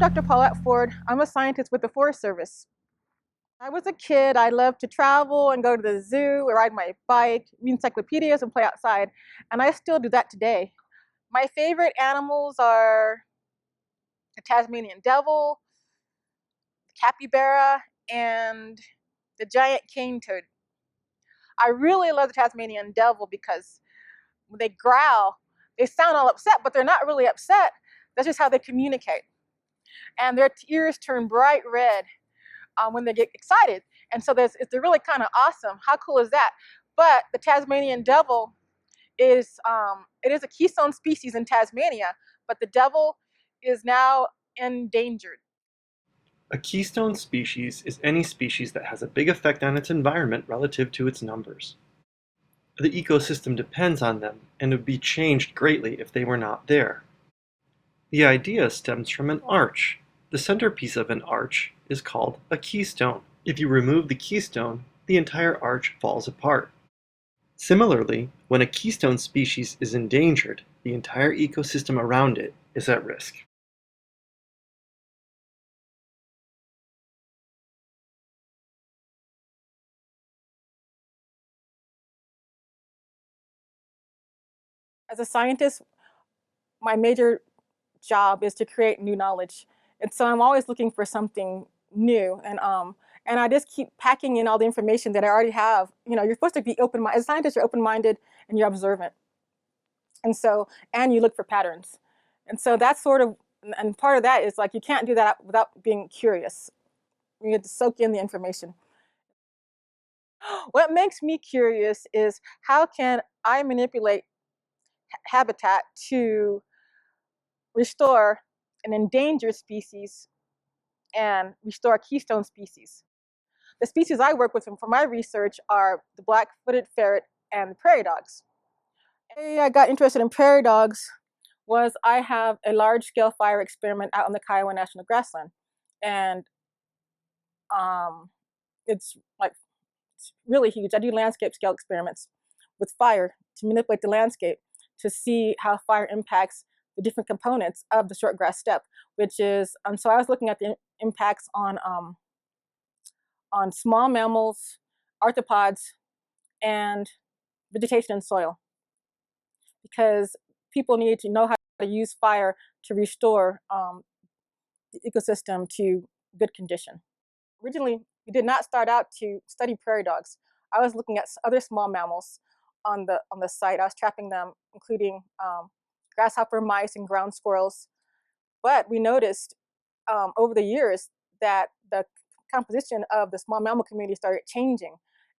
Dr. Paulette Ford. I'm a scientist with the Forest Service. When I was a kid, I loved to travel and go to the zoo, ride my bike, read encyclopedias, and play outside. And I still do that today. My favorite animals are the Tasmanian devil, the capybara, and the giant cane toad. I really love the Tasmanian devil because when they growl, they sound all upset, but they're not really upset. That's just how they communicate. And their ears turn bright red when they get excited. And so it's really kind of awesome. How cool is that? But the Tasmanian devil it is a keystone species in Tasmania, but the devil is now endangered. A keystone species is any species that has a big effect on its environment relative to its numbers. The ecosystem depends on them and would be changed greatly if they were not there. The idea stems from an arch. The centerpiece of an arch is called a keystone. If you remove the keystone, the entire arch falls apart. Similarly, when a keystone species is endangered, the entire ecosystem around it is at risk. As a scientist, my major job is to create new knowledge. And so I'm always looking for something new. And I just keep packing in all the information that I already have. You know, you're supposed to be open-minded. As a scientist, you're open-minded and you're observant. And you look for patterns. And so that's sort of, and part of that is like, you can't do that without being curious. You have to soak in the information. What makes me curious is how can I manipulate habitat to restore an endangered species and restore keystone species. The species I work with for my research are the black-footed ferret and the prairie dogs. I got interested in prairie dogs was I have a large-scale fire experiment out on the Kiowa National Grassland. And it's really huge. I do landscape scale experiments with fire to manipulate the landscape to see how fire impacts the different components of the shortgrass steppe, which is, so I was looking at the impacts on small mammals, arthropods, and vegetation and soil. Because people need to know how to use fire to restore the ecosystem to good condition. Originally, we did not start out to study prairie dogs. I was looking at other small mammals on the site. I was trapping them, including grasshopper mice and ground squirrels. But we noticed over the years that the composition of the small mammal community started changing.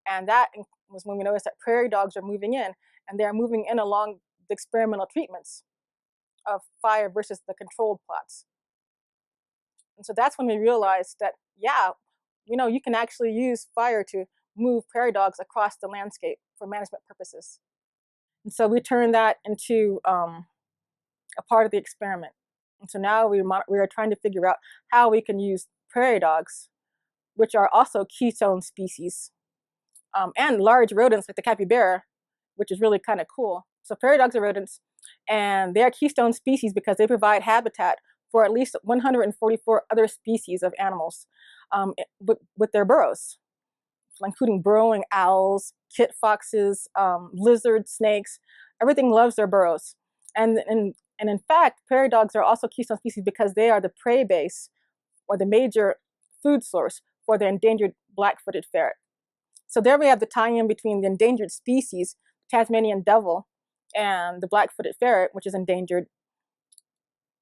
And that was when we noticed that prairie dogs are moving in, and they're moving in along the experimental treatments of fire versus the controlled plots. And so that's when we realized that, yeah, you know, you can actually use fire to move prairie dogs across the landscape for management purposes. And so we turned that into a part of the experiment. And so now we are trying to figure out how we can use prairie dogs, which are also keystone species, and large rodents like the capybara, which is really kind of cool. So prairie dogs are rodents, and they are keystone species because they provide habitat for at least 144 other species of animals with their burrows, including burrowing owls, kit foxes, lizards, snakes. Everything loves their burrows. And in fact, prairie dogs are also keystone species because they are the prey base or the major food source for the endangered black-footed ferret. So there we have the tie-in between the endangered species, Tasmanian devil, and the black-footed ferret, which is endangered.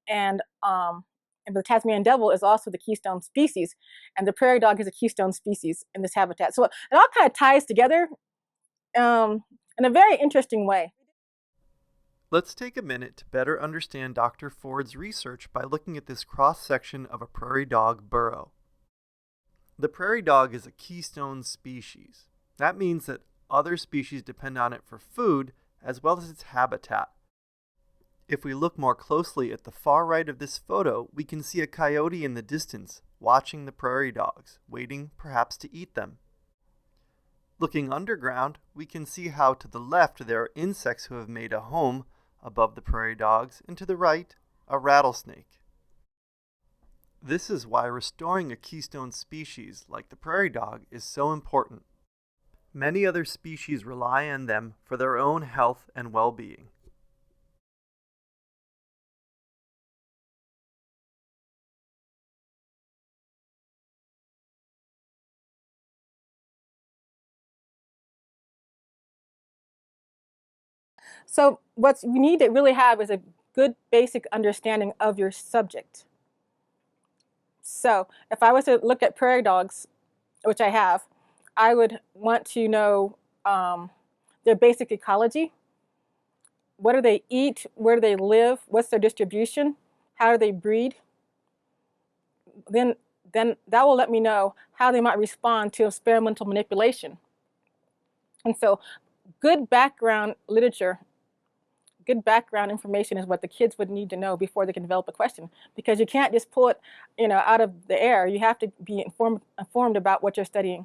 And the Tasmanian devil is also the keystone species, and the prairie dog is a keystone species in this habitat. So it all kind of ties together in a very interesting way. Let's take a minute to better understand Dr. Ford's research by looking at this cross-section of a prairie dog burrow. The prairie dog is a keystone species. That means that other species depend on it for food as well as its habitat. If we look more closely at the far right of this photo, we can see a coyote in the distance watching the prairie dogs, waiting perhaps to eat them. Looking underground, we can see how to the left there are insects who have made a home above the prairie dogs, and to the right, a rattlesnake. This is why restoring a keystone species like the prairie dog is so important. Many other species rely on them for their own health and well-being. So what you need to really have is a good basic understanding of your subject. So if I was to look at prairie dogs, which I have, I would want to know their basic ecology. What do they eat? Where do they live? What's their distribution? How do they breed? Then that will let me know how they might respond to experimental manipulation. And so good background literature, good background information is what the kids would need to know before they can develop a question, because you can't just pull it, out of the air. You have to be informed about what you're studying.